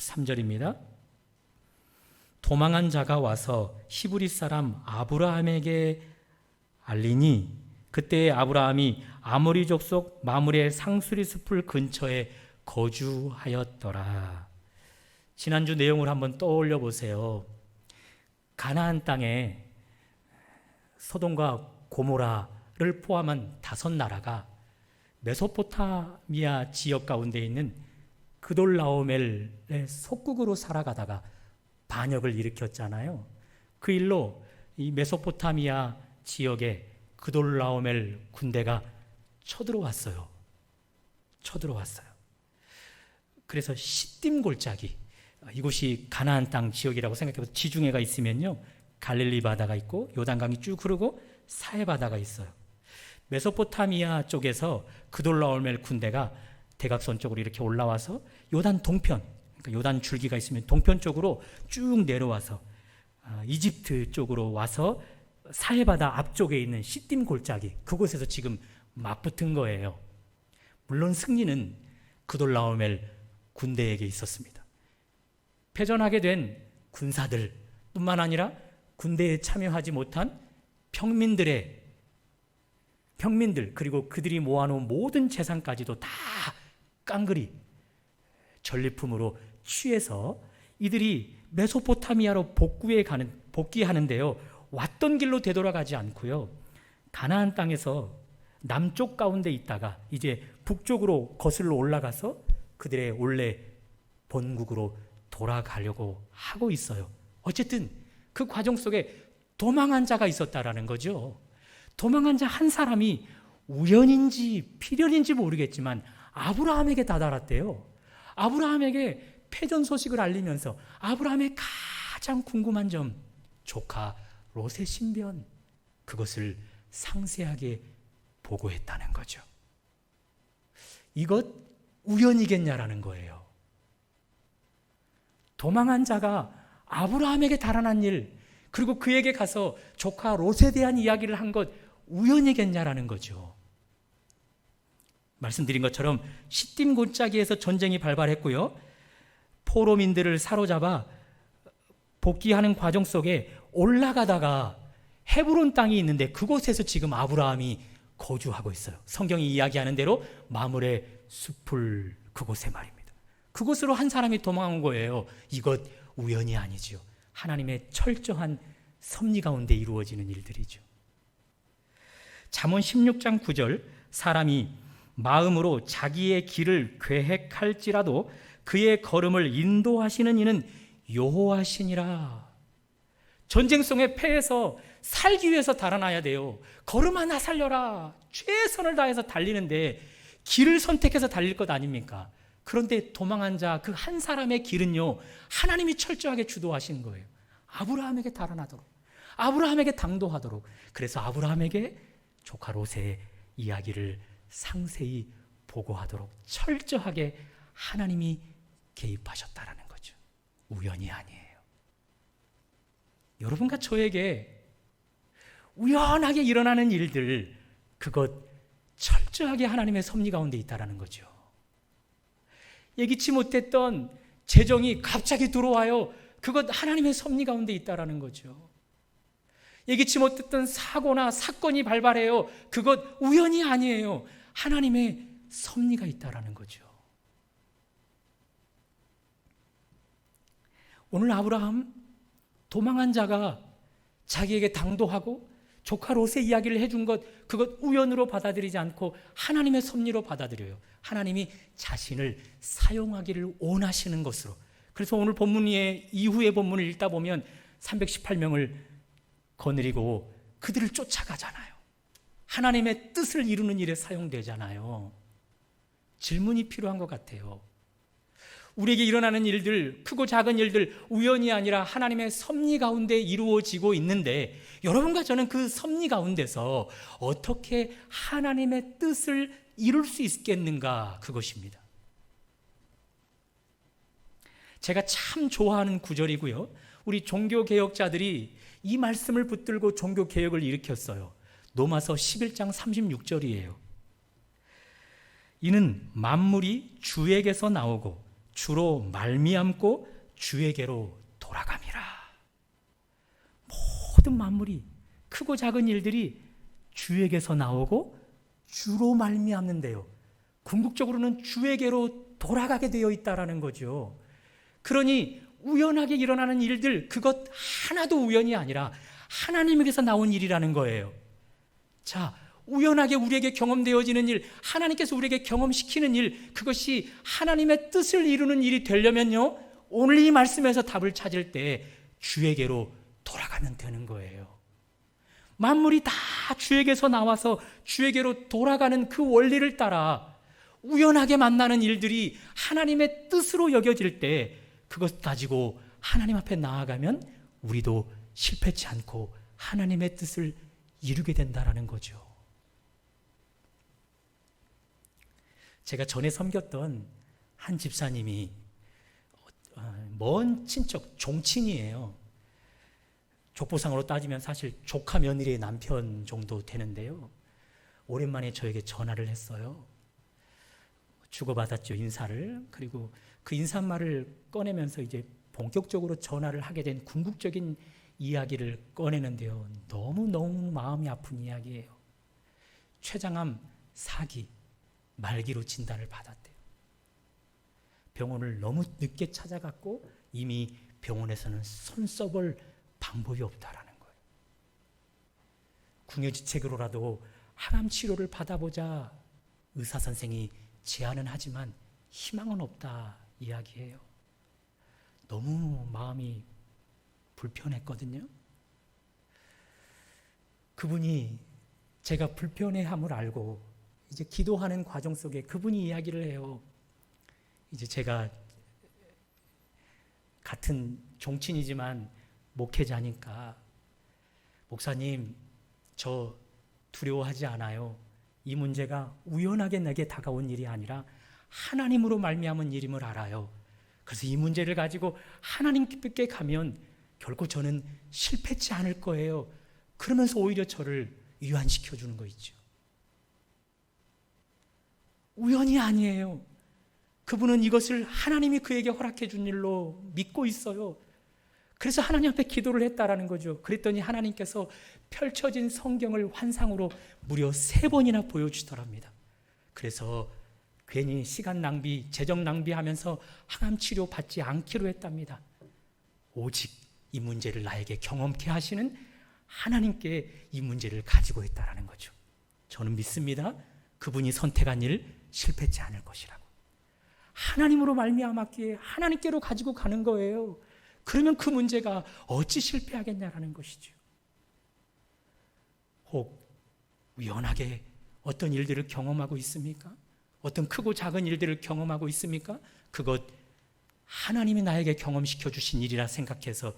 3절입니다. 도망한 자가 와서 히브리 사람 아브라함에게 알리니 그때 아브라함이 아모리 족속 마므레 상수리 숲을 근처에 거주하였더라. 지난주 내용을 한번 떠올려 보세요. 가나안 땅에 소돔과 고모라를 포함한 5나라가 메소포타미아 지역 가운데 있는 그돌라오멜의 속국으로 살아가다가 반역을 일으켰잖아요. 그 일로 이 메소포타미아 지역에 그돌라오멜 군대가 쳐들어왔어요. 그래서 시딤 골짜기, 이곳이 가나안 땅 지역이라고 생각해서 지중해가 있으면요, 갈릴리 바다가 있고 요단강이 쭉 흐르고 사해 바다가 있어요. 메소포타미아 쪽에서 그돌라오멜 군대가 대각선 쪽으로 이렇게 올라와서 요단 동편, 그러니까 요단 줄기가 있으면 동편 쪽으로 쭉 내려와서 이집트 쪽으로 와서 사해바다 앞쪽에 있는 시딤 골짜기, 그곳에서 지금 맞붙은 거예요. 물론 승리는 그돌라오멜 군대에게 있었습니다. 패전하게 된 군사들 뿐만 아니라 군대에 참여하지 못한 평민들 그리고 그들이 모아놓은 모든 재산까지도 다 깡그리 전리품으로 취해서 이들이 메소포타미아로 복귀하는데요, 왔던 길로 되돌아가지 않고요, 가나안 땅에서 남쪽 가운데 있다가 이제 북쪽으로 거슬러 올라가서 그들의 원래 본국으로 돌아가려고 하고 있어요. 어쨌든 그 과정 속에 도망한 자가 있었다라는 거죠. 도망한 자 한 사람이 우연인지 필연인지 모르겠지만 아브라함에게 다다랐대요. 아브라함에게 패전 소식을 알리면서 아브라함의 가장 궁금한 점, 조카 롯의 신변, 그것을 상세하게 보고했다는 거죠. 이것 우연이겠냐라는 거예요. 도망한 자가 아브라함에게 달아난 일, 그리고 그에게 가서 조카 롯에 대한 이야기를 한 것 우연이겠냐라는 거죠. 말씀드린 것처럼 시딤 골짜기에서 전쟁이 발발했고요, 포로민들을 사로잡아 복귀하는 과정 속에 올라가다가 헤브론 땅이 있는데 그곳에서 지금 아브라함이 거주하고 있어요. 성경이 이야기하는 대로 마므레 숲을 그곳에 말입니다. 그곳으로 한 사람이 도망한 거예요. 이것 우연이 아니죠. 하나님의 철저한 섭리 가운데 이루어지는 일들이죠. 잠언 16장 9절, 사람이 마음으로 자기의 길을 계획할지라도 그의 걸음을 인도하시는 이는 여호와시니라. 전쟁성에 패해서 살기 위해서 달아나야 돼요. 걸음 하나 살려라. 최선을 다해서 달리는데 길을 선택해서 달릴 것 아닙니까? 그런데 도망한 자 그 한 사람의 길은요, 하나님이 철저하게 주도하신 거예요. 아브라함에게 달아나도록, 아브라함에게 당도하도록. 그래서 아브라함에게 조카 롯의 이야기를 상세히 보고하도록 철저하게 하나님이 개입하셨다라는 거죠. 우연이 아니에요. 여러분과 저에게 우연하게 일어나는 일들, 그것 철저하게 하나님의 섭리 가운데 있다라는 거죠. 예기치 못했던 재정이 갑자기 들어와요. 그것 하나님의 섭리 가운데 있다라는 거죠. 예기치 못했던 사고나 사건이 발발해요. 그것 우연이 아니에요. 하나님의 섭리가 있다라는 거죠. 오늘 아브라함, 도망한 자가 자기에게 당도하고 조카 롯의 이야기를 해준 것, 그것 우연으로 받아들이지 않고 하나님의 섭리로 받아들여요. 하나님이 자신을 사용하기를 원하시는 것으로. 그래서 오늘 본문의 이후의 본문을 읽다 보면 318명을 거느리고 그들을 쫓아가잖아요. 하나님의 뜻을 이루는 일에 사용되잖아요. 질문이 필요한 것 같아요. 우리에게 일어나는 일들, 크고 작은 일들, 우연이 아니라 하나님의 섭리 가운데 이루어지고 있는데, 여러분과 저는 그 섭리 가운데서 어떻게 하나님의 뜻을 이룰 수 있겠는가, 그것입니다. 제가 참 좋아하는 구절이고요, 우리 종교개혁자들이 이 말씀을 붙들고 종교개혁을 일으켰어요. 로마서 11장 36절이에요. 이는 만물이 주에게서 나오고 주로 말미암고 주에게로 돌아감이라. 모든 만물이, 크고 작은 일들이 주에게서 나오고 주로 말미암는데요. 궁극적으로는 주에게로 돌아가게 되어 있다라는 거죠. 그러니 우연하게 일어나는 일들, 그것 하나도 우연이 아니라 하나님에게서 나온 일이라는 거예요. 자, 우연하게 우리에게 경험되어지는 일, 하나님께서 우리에게 경험시키는 일, 그것이 하나님의 뜻을 이루는 일이 되려면요, 오늘 이 말씀에서 답을 찾을 때 주에게로 돌아가면 되는 거예요. 만물이 다 주에게서 나와서 주에게로 돌아가는 그 원리를 따라 우연하게 만나는 일들이 하나님의 뜻으로 여겨질 때 그것 가지고 하나님 앞에 나아가면 우리도 실패치 않고 하나님의 뜻을 이루게 된다는 거죠. 제가 전에 섬겼던 한 집사님이 먼 친척, 종친이에요. 족보상으로 따지면 사실 조카 며느리의 남편 정도 되는데요. 오랜만에 저에게 전화를 했어요. 주고받았죠, 인사를. 그리고 그 인사말을 꺼내면서 이제 본격적으로 전화를 하게 된 궁극적인 이야기를 꺼내는데요. 너무너무 마음이 아픈 이야기예요. 췌장암 4기 말기로 진단을 받았대요. 병원을 너무 늦게 찾아갔고 이미 병원에서는 손 써볼 방법이 없다라는 거예요. 궁여지책으로라도 항암 치료를 받아보자 의사 선생이 제안은 하지만 희망은 없다 이야기해요. 너무 마음이 불편했거든요. 그분이 제가 불편해함을 알고 이제 기도하는 과정 속에 그분이 이야기를 해요. 이제 제가 같은 종친이지만 목회자니까, 목사님, 저 두려워하지 않아요. 이 문제가 우연하게 내게 다가온 일이 아니라 하나님으로 말미암은 일임을 알아요. 그래서 이 문제를 가지고 하나님께 가면 결코 저는 실패치 않을 거예요. 그러면서 오히려 저를 위안시켜 주는 거 있죠. 우연이 아니에요. 그분은 이것을 하나님이 그에게 허락해 준 일로 믿고 있어요. 그래서 하나님 앞에 기도를 했다라는 거죠. 그랬더니 하나님께서 펼쳐진 성경을 환상으로 무려 3번이나 보여주더랍니다. 그래서 괜히 시간 낭비, 재정 낭비하면서 항암 치료 받지 않기로 했답니다. 오직 이 문제를 나에게 경험케 하시는 하나님께 이 문제를 가지고 있다라는 거죠. 저는 믿습니다. 그분이 선택한 일 실패치 않을 것이라고. 하나님으로 말미암았기에 하나님께로 가지고 가는 거예요. 그러면 그 문제가 어찌 실패하겠냐라는 것이죠. 혹 우연하게 어떤 일들을 경험하고 있습니까? 어떤 크고 작은 일들을 경험하고 있습니까? 그것 하나님이 나에게 경험시켜 주신 일이라 생각해서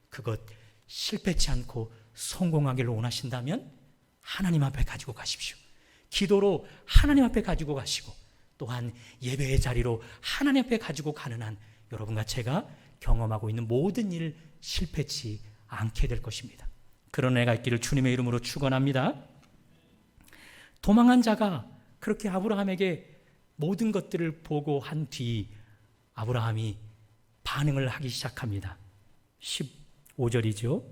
그것 실패치 않고 성공하기를 원하신다면 하나님 앞에 가지고 가십시오. 기도로 하나님 앞에 가지고 가시고 또한 예배의 자리로 하나님 앞에 가지고 가는 한 여러분과 제가 경험하고 있는 모든 일 실패치 않게 될 것입니다. 그런 애가 있기를 주님의 이름으로 축원합니다. 도망한 자가 그렇게 아브라함에게 모든 것들을 보고 한 뒤 아브라함이 반응을 하기 시작합니다. 15절이죠.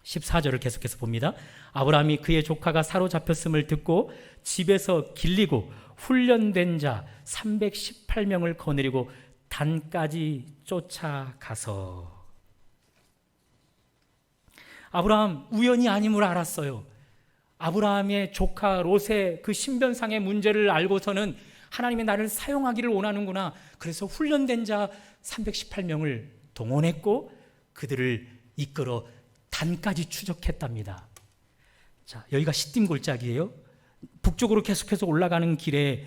14절을 계속해서 봅니다. 아브라함이 그의 조카가 사로잡혔음을 듣고 집에서 길리고 훈련된 자 318명을 거느리고 단까지 쫓아가서. 아브라함 우연이 아님을 알았어요. 아브라함의 조카 롯의 그 신변상의 문제를 알고서는 하나님의 나를 사용하기를 원하는구나. 그래서 훈련된 자 318명을 동원했고 그들을 이끌어 단까지 추적했답니다. 자, 여기가 시딤 골짜기예요. 북쪽으로 계속해서 올라가는 길에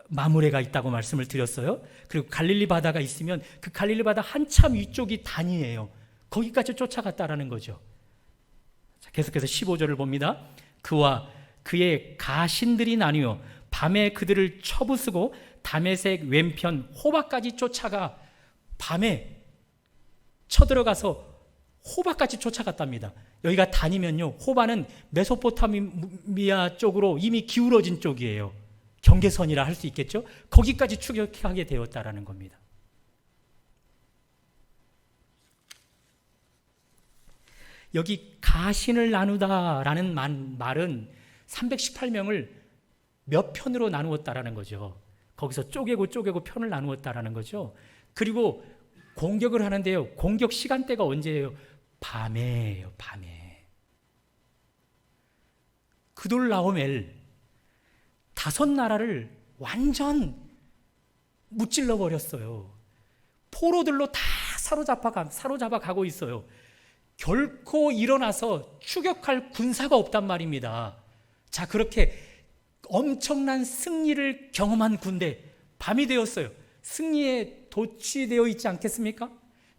마므레가 있다고 말씀을 드렸어요. 그리고 갈릴리 바다가 있으면 그 갈릴리 바다 한참 위쪽이 단이에요. 거기까지 쫓아갔다라는 거죠. 자, 계속해서 15절을 봅니다. 그와 그의 가신들이 나뉘어 밤에 그들을 쳐부수고 다메섹 왼편 호바까지 쫓아가 밤에 쳐들어가서 호바까지 쫓아갔답니다. 여기가 단이면요, 호바는 메소포타미아 쪽으로 이미 기울어진 쪽이에요. 경계선이라 할 수 있겠죠. 거기까지 추격하게 되었다라는 겁니다. 여기 가신을 나누다라는 말은 318명을 몇 편으로 나누었다라는 거죠. 거기서 쪼개고 편을 나누었다라는 거죠. 그리고 공격을 하는데요. 공격 시간대가 언제예요? 밤에예요. 밤에. 그돌라오멜 5나라를 완전 무찔러 버렸어요. 포로들로 다 사로잡아 가고 있어요. 결코 일어나서 추격할 군사가 없단 말입니다. 자, 그렇게 엄청난 승리를 경험한 군대, 밤이 되었어요. 승리에 도취되어 있지 않겠습니까?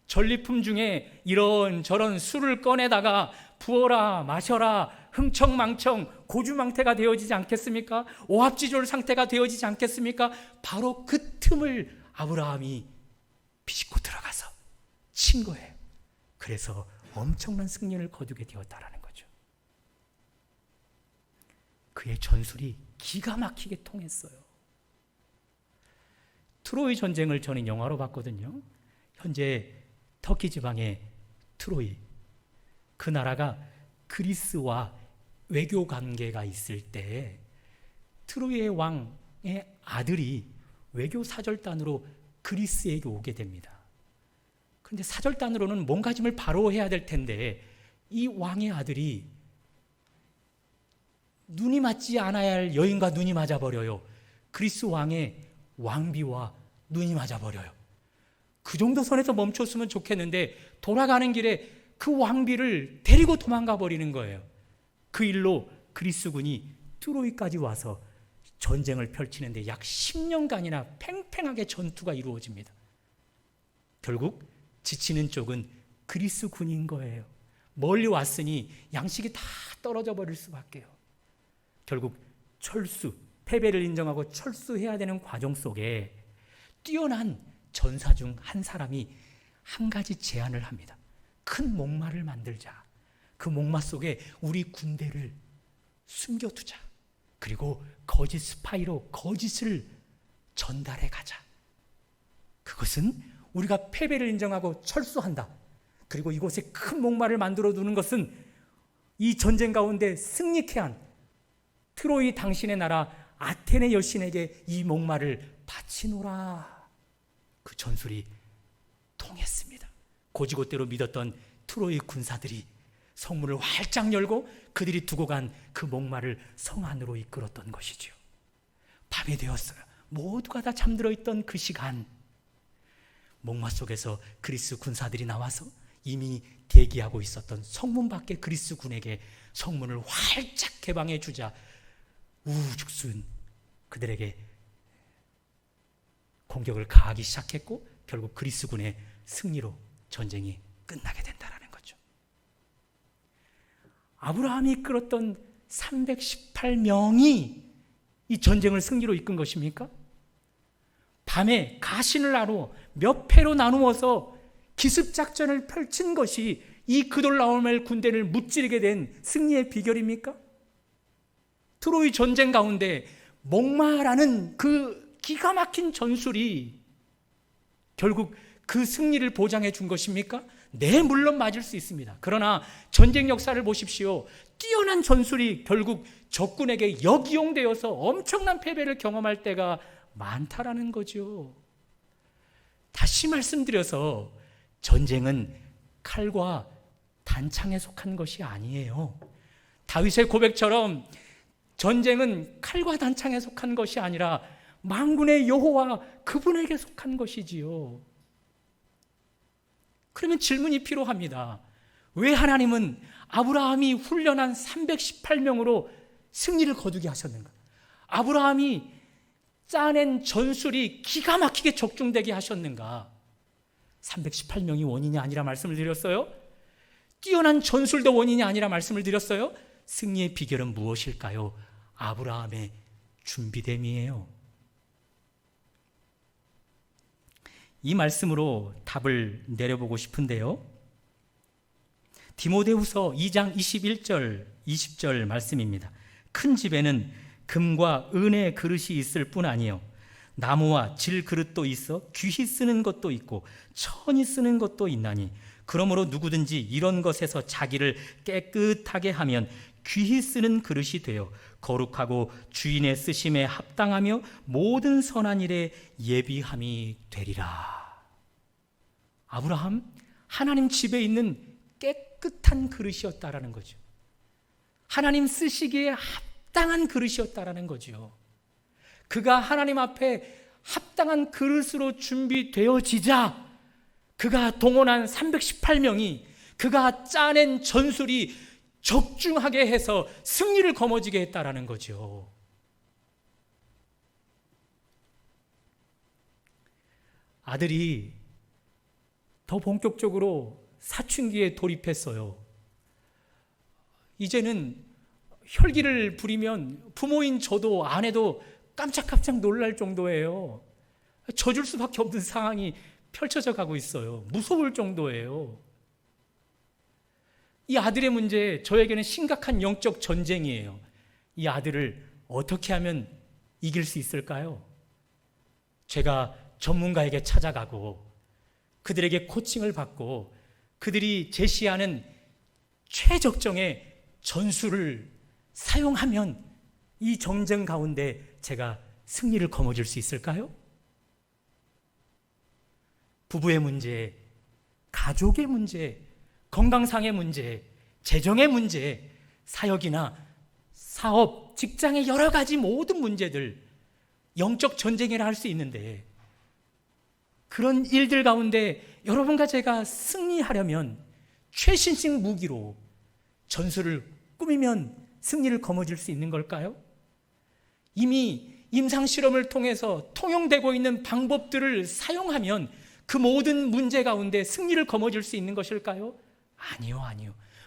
전리품 중에 이런저런 술을 꺼내다가 부어라 마셔라 흥청망청 고주망태가 되어지지 않겠습니까? 오합지졸 상태가 되어지지 않겠습니까? 바로 그 틈을 아브라함이 비집고 들어가서 친 거예요. 그래서 엄청난 승리를 거두게 되었다라는 거죠. 그의 전술이 기가 막히게 통했어요. 트로이 전쟁을 저는 영화로 봤거든요. 현재 터키 지방의 트로이, 그 나라가 그리스와 외교 관계가 있을 때 트로이의 왕의 아들이 외교 사절단으로 그리스에게 오게 됩니다. 그런데 사절단으로는 몸가짐을 바로 해야 될 텐데 이 왕의 아들이 눈이 맞지 않아야 할 여인과 눈이 맞아버려요. 그리스 왕의 왕비와 눈이 맞아버려요. 그 정도 선에서 멈췄으면 좋겠는데 돌아가는 길에 그 왕비를 데리고 도망가 버리는 거예요. 그 일로 그리스군이 트로이까지 와서 전쟁을 펼치는데 약 10년간이나 팽팽하게 전투가 이루어집니다. 결국 지치는 쪽은 그리스군인 거예요. 멀리 왔으니 양식이 다 떨어져 버릴 수밖에요. 결국 철수, 패배를 인정하고 철수해야 되는 과정 속에 뛰어난 전사 중 한 사람이 한 가지 제안을 합니다. 큰 목마를 만들자. 그 목마 속에 우리 군대를 숨겨두자. 그리고 거짓 스파이로 거짓을 전달해 가자. 그것은 우리가 패배를 인정하고 철수한다. 그리고 이곳에 큰 목마를 만들어 두는 것은 이 전쟁 가운데 승리케 한 트로이 당신의 나라 아테네 여신에게 이 목마를 바치노라. 그 전술이 통했습니다. 고지고대로 믿었던 트로이 군사들이 성문을 활짝 열고 그들이 두고 간 그 목마를 성 안으로 이끌었던 것이죠. 밤이 되었어요. 모두가 다 잠들어 있던 그 시간, 목마 속에서 그리스 군사들이 나와서 이미 대기하고 있었던 성문 밖에 그리스 군에게 성문을 활짝 개방해 주자 우죽순 그들에게 공격을 가하기 시작했고 결국 그리스 군의 승리로 전쟁이 끝나게 된다는 거죠. 아브라함이 이끌었던 318명이 이 전쟁을 승리로 이끈 것입니까? 밤에 가신을 나누어 몇 패로 나누어서 기습작전을 펼친 것이 이 그돌라오멜 군대를 무찌르게 된 승리의 비결입니까? 트로이 전쟁 가운데 목마라는 그 기가 막힌 전술이 결국 그 승리를 보장해 준 것입니까? 네, 물론 맞을 수 있습니다. 그러나 전쟁 역사를 보십시오. 뛰어난 전술이 결국 적군에게 역이용되어서 엄청난 패배를 경험할 때가 많다라는 거죠. 다시 말씀드려서 전쟁은 칼과 단창에 속한 것이 아니에요. 다윗의 고백처럼 전쟁은 칼과 단창에 속한 것이 아니라 만군의 여호와 그분에게 속한 것이지요. 그러면 질문이 필요합니다. 왜 하나님은 아브라함이 훈련한 318명으로 승리를 거두게 하셨는가? 아브라함이 짜낸 전술이 기가 막히게 적중되게 하셨는가? 318명이 원인이 아니라 말씀을 드렸어요. 뛰어난 전술도 원인이 아니라 말씀을 드렸어요. 승리의 비결은 무엇일까요? 아브라함의 준비됨이에요. 이 말씀으로 답을 내려보고 싶은데요. 디모데후서 2장 21절 20절 말씀입니다. 큰 집에는 금과 은의 그릇이 있을 뿐 아니요 나무와 질 그릇도 있어 귀히 쓰는 것도 있고 천히 쓰는 것도 있나니 그러므로 누구든지 이런 것에서 자기를 깨끗하게 하면 귀히 쓰는 그릇이 되어 거룩하고 주인의 쓰심에 합당하며 모든 선한 일에 예비함이 되리라. 아브라함, 하나님 집에 있는 깨끗한 그릇이었다라는 거죠. 하나님 쓰시기에 합당한 그릇이었다라는 거죠. 그가 하나님 앞에 합당한 그릇으로 준비되어지자 그가 동원한 318명이 그가 짜낸 전술이 적중하게 해서 승리를 거머쥐게 했다라는 거죠. 아들이 더 본격적으로 사춘기에 돌입했어요. 이제는 혈기를 부리면 부모인 저도 아내도 깜짝깜짝 놀랄 정도예요. 져줄 수밖에 없는 상황이 펼쳐져 가고 있어요. 무서울 정도예요. 이 아들의 문제, 저에게는 심각한 영적 전쟁이에요. 이 아들을 어떻게 하면 이길 수 있을까요? 제가 전문가에게 찾아가고 그들에게 코칭을 받고 그들이 제시하는 최적정의 전술을 사용하면 이 전쟁 가운데 제가 승리를 거머쥘 수 있을까요? 부부의 문제, 가족의 문제, 건강상의 문제, 재정의 문제, 사역이나 사업, 직장의 여러 가지 모든 문제들, 영적 전쟁이라 할 수 있는데 그런 일들 가운데 여러분과 제가 승리하려면 최신식 무기로 전술을 꾸미면 승리를 거머쥘 수 있는 걸까요? 이미 임상실험을 통해서 통용되고 있는 방법들을 사용하면 그 모든 문제 가운데 승리를 거머쥘 수 있는 것일까요? 아니요.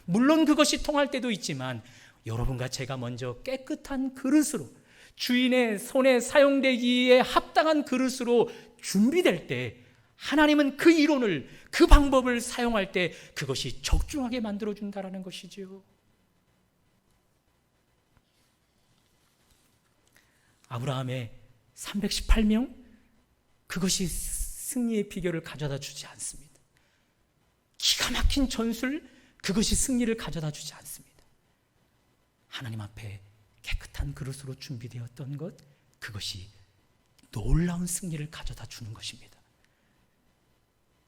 물론 그것이 통할 때도 있지만 여러분과 제가 먼저 깨끗한 그릇으로 주인의 손에 사용되기에 합당한 그릇으로 준비될 때 하나님은 그 이론을, 그 방법을 사용할 때 그것이 적중하게 만들어준다는 것이죠. 아브라함의 318명, 그것이 승리의 비결을 가져다 주지 않습니다. 기가 막힌 전술, 그것이 승리를 가져다 주지 않습니다. 하나님 앞에 깨끗한 그릇으로 준비되었던 것, 그것이 놀라운 승리를 가져다 주는 것입니다.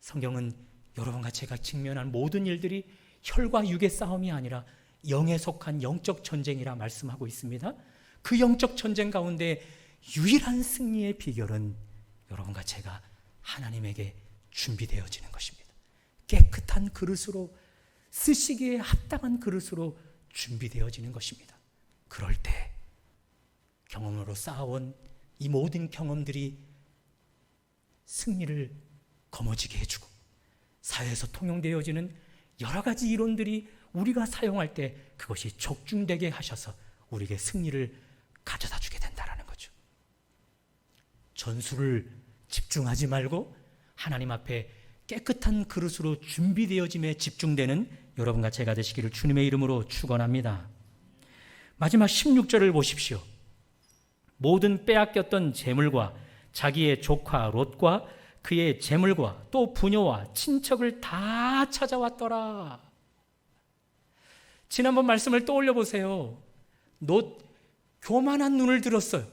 성경은 여러분과 제가 직면한 모든 일들이 혈과 육의 싸움이 아니라 영에 속한 영적 전쟁이라 말씀하고 있습니다. 그 영적 전쟁 가운데 유일한 승리의 비결은 여러분과 제가 하나님에게 준비되어지는 것입니다. 깨끗한 그릇으로, 쓰시기에 합당한 그릇으로 준비되어지는 것입니다. 그럴 때 경험으로 쌓아온 이 모든 경험들이 승리를 거머쥐게 해주고 사회에서 통용되어지는 여러 가지 이론들이 우리가 사용할 때 그것이 적중되게 하셔서 우리에게 승리를 가져다 주게 된다는 거죠. 전술을 집중하지 말고 하나님 앞에 깨끗한 그릇으로 준비되어짐에 집중되는 여러분과 제가 되시기를 주님의 이름으로 축원합니다. 마지막 16절을 보십시오. 모든 빼앗겼던 재물과 자기의 조카 롯과 그의 재물과 또 부녀와 친척을 다 찾아왔더라. 지난번 말씀을 떠올려 보세요. 롯 교만한 눈을 들었어요.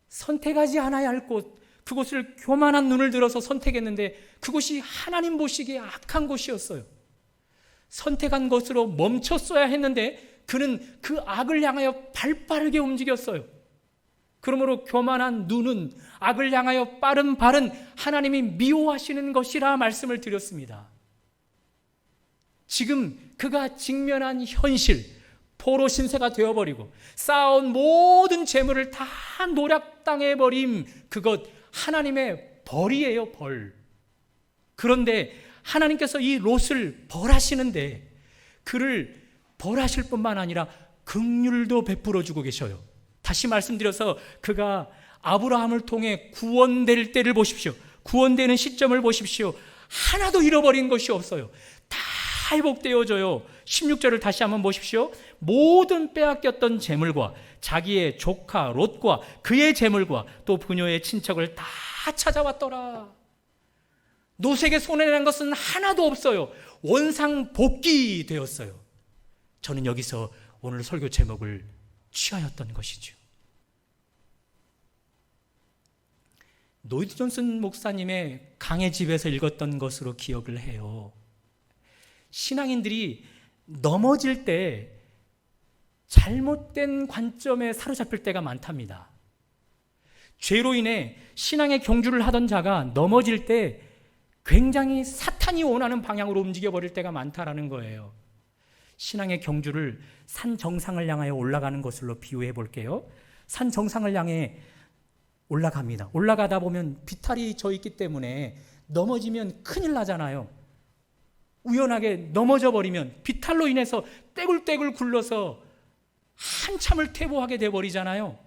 선택하지 않아야 할 곳, 그곳을 교만한 눈을 들어서 선택했는데 그곳이 하나님 보시기에 악한 곳이었어요. 선택한 것으로 멈췄어야 했는데 그는 그 악을 향하여 발빠르게 움직였어요. 그러므로 교만한 눈은, 악을 향하여 빠른 발은 하나님이 미워하시는 것이라 말씀을 드렸습니다. 지금 그가 직면한 현실, 포로 신세가 되어버리고 쌓아온 모든 재물을 다 노략당해버림, 그것 하나님의 벌이에요, 벌. 그런데 하나님께서 이 롯을 벌하시는데 그를 벌하실 뿐만 아니라 긍휼도 베풀어 주고 계셔요. 다시 말씀드려서 그가 아브라함을 통해 구원될 때를 보십시오. 구원되는 시점을 보십시오. 하나도 잃어버린 것이 없어요. 다 회복되어져요. 16절을 다시 한번 보십시오. 모든 빼앗겼던 재물과 자기의 조카 롯과 그의 재물과 또 부녀의 친척을 다 찾아왔더라. 노색에 손해낸 것은 하나도 없어요. 원상복귀 되었어요. 저는 여기서 오늘 설교 제목을 취하였던 것이죠. 노이드 존슨 목사님의 강의 집에서 읽었던 것으로 기억을 해요. 신앙인들이 넘어질 때 잘못된 관점에 사로잡힐 때가 많답니다. 죄로 인해 신앙의 경주를 하던 자가 넘어질 때 굉장히 사탄이 원하는 방향으로 움직여버릴 때가 많다라는 거예요. 신앙의 경주를 산 정상을 향하여 올라가는 것으로 비유해 볼게요. 산 정상을 향해 올라갑니다. 올라가다 보면 비탈이 져 있기 때문에 넘어지면 큰일 나잖아요. 우연하게 넘어져 버리면 비탈로 인해서 떼굴떼굴 굴러서 한참을 퇴보하게 돼버리잖아요.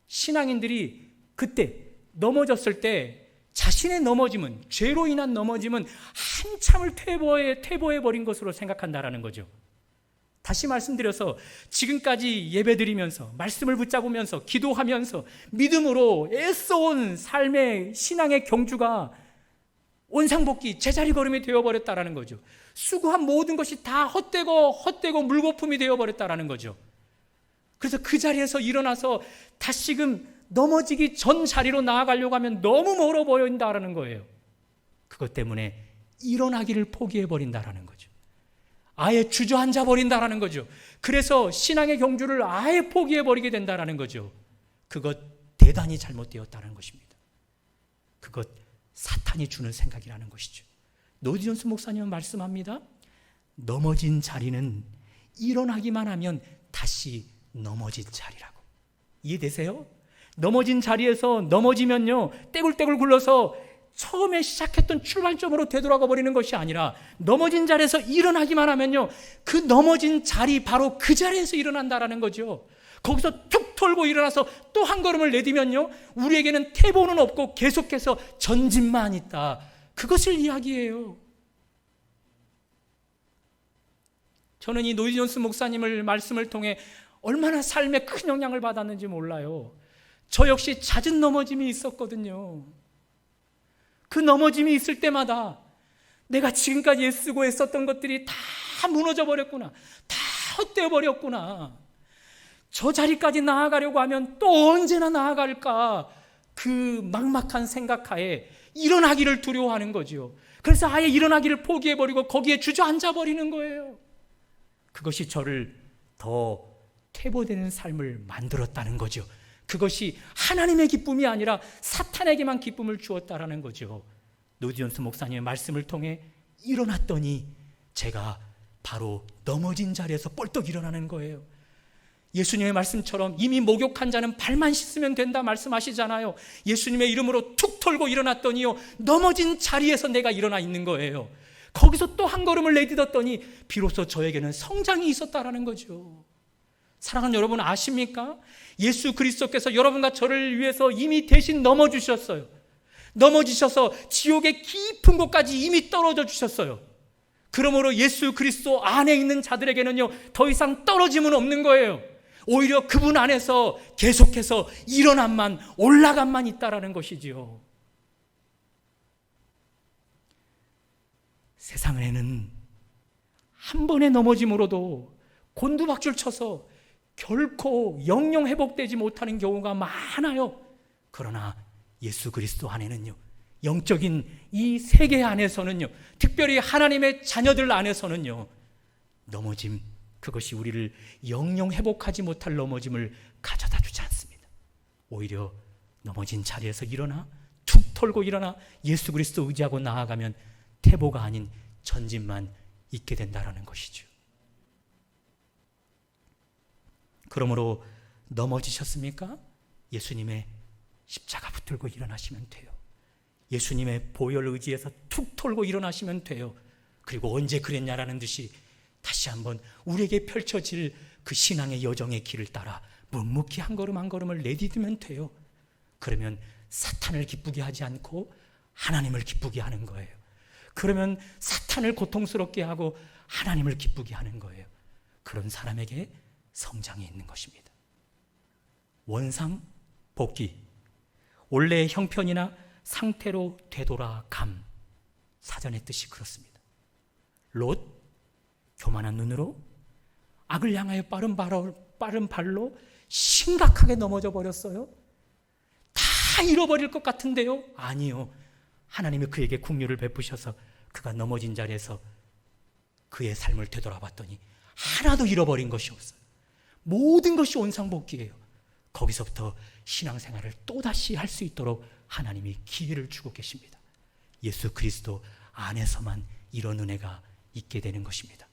신앙인들이 그때 넘어졌을 때 자신의 넘어짐은, 죄로 인한 넘어짐은 한참을 퇴보해버린 것으로 생각한다라는 거죠. 다시 말씀드려서 지금까지 예배드리면서 말씀을 붙잡으면서 기도하면서 믿음으로 애써온 삶의 신앙의 경주가 원상복귀, 제자리 걸음이 되어버렸다라는 거죠. 수고한 모든 것이 다 헛되고 물거품이 되어버렸다라는 거죠. 그래서 그 자리에서 일어나서 다시금 넘어지기 전 자리로 나아가려고 하면 너무 멀어 보인다라는 거예요. 그것 때문에 일어나기를 포기해버린다라는 거죠. 아예 주저앉아 버린다라는 거죠. 그래서 신앙의 경주를 아예 포기해버리게 된다라는 거죠. 그것 대단히 잘못되었다는 것입니다. 그것 사탄이 주는 생각이라는 것이죠. 노이드 존슨 목사님은 말씀합니다. 넘어진 자리는 일어나기만 하면 다시 넘어진 자리라고. 이해되세요? 넘어진 자리에서 넘어지면요, 떼굴떼굴 굴러서 처음에 시작했던 출발점으로 되돌아가 버리는 것이 아니라 넘어진 자리에서 일어나기만 하면요, 그 넘어진 자리, 바로 그 자리에서 일어난다라는 거죠. 거기서 툭 털고 일어나서 또 한 걸음을 내디면요, 우리에게는 퇴보는 없고 계속해서 전진만 있다. 그것을 이야기해요. 저는 이 노이드 존슨 목사님을 말씀을 통해 얼마나 삶에 큰 영향을 받았는지 몰라요. 저 역시 잦은 넘어짐이 있었거든요. 그 넘어짐이 있을 때마다 내가 지금까지 애쓰고 애썼던 것들이 다 무너져 버렸구나, 다 헛되어 버렸구나, 저 자리까지 나아가려고 하면 또 언제나 나아갈까, 그 막막한 생각하에 일어나기를 두려워하는 거죠. 그래서 아예 일어나기를 포기해버리고 거기에 주저앉아 버리는 거예요. 그것이 저를 더 퇴보되는 삶을 만들었다는 거죠. 그것이 하나님의 기쁨이 아니라 사탄에게만 기쁨을 주었다라는 거죠. 노이드 존슨 목사님의 말씀을 통해 일어났더니 제가 바로 넘어진 자리에서 뻘떡 일어나는 거예요. 예수님의 말씀처럼 이미 목욕한 자는 발만 씻으면 된다 말씀하시잖아요. 예수님의 이름으로 툭 털고 일어났더니요, 넘어진 자리에서 내가 일어나 있는 거예요. 거기서 또 한 걸음을 내딛었더니 비로소 저에게는 성장이 있었다라는 거죠. 사랑하는 여러분, 아십니까? 예수 그리스도께서 여러분과 저를 위해서 이미 대신 넘어지셔서 지옥의 깊은 곳까지 이미 떨어져 주셨어요. 그러므로 예수 그리스도 안에 있는 자들에게는요, 더 이상 떨어짐은 없는 거예요. 오히려 그분 안에서 계속해서 일어남만, 올라감만 있다라는 것이지요. 세상에는 한 번의 넘어짐으로도 곤두박질 쳐서 결코 영영 회복되지 못하는 경우가 많아요. 그러나 예수 그리스도 안에는요, 영적인 이 세계 안에서는요, 특별히 하나님의 자녀들 안에서는요, 넘어짐, 그것이 우리를 영영 회복하지 못할 넘어짐을 가져다 주지 않습니다. 오히려 넘어진 자리에서 일어나 툭 털고 일어나 예수 그리스도 의지하고 나아가면 퇴보가 아닌 전진만 있게 된다라는 것이죠. 그러므로 넘어지셨습니까? 예수님의 십자가 붙들고 일어나시면 돼요. 예수님의 보혈 의지에서 툭 털고 일어나시면 돼요. 그리고 언제 그랬냐라는 듯이 다시 한번 우리에게 펼쳐질 그 신앙의 여정의 길을 따라 묵묵히 한 걸음 한 걸음을 내딛으면 돼요. 그러면 사탄을 기쁘게 하지 않고 하나님을 기쁘게 하는 거예요. 그러면 사탄을 고통스럽게 하고 하나님을 기쁘게 하는 거예요. 그런 사람에게 성장이 있는 것입니다. 원상 복귀, 원래의 형편이나 상태로 되돌아감, 사전의 뜻이 그렇습니다. 롯, 교만한 눈으로 악을 향하여 빠른 발로 심각하게 넘어져 버렸어요. 다 잃어버릴 것 같은데요? 아니요. 하나님이 그에게 긍휼을 베푸셔서 그가 넘어진 자리에서 그의 삶을 되돌아봤더니 하나도 잃어버린 것이 없어요. 모든 것이 원상복귀예요. 거기서부터 신앙생활을 또다시 할 수 있도록 하나님이 기회를 주고 계십니다. 예수 그리스도 안에서만 이런 은혜가 있게 되는 것입니다.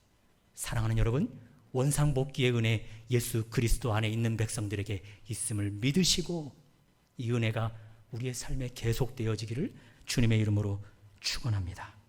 사랑하는 여러분, 원상복귀의 은혜 예수 그리스도 안에 있는 백성들에게 있음을 믿으시고 이 은혜가 우리의 삶에 계속되어지기를 주님의 이름으로 축원합니다.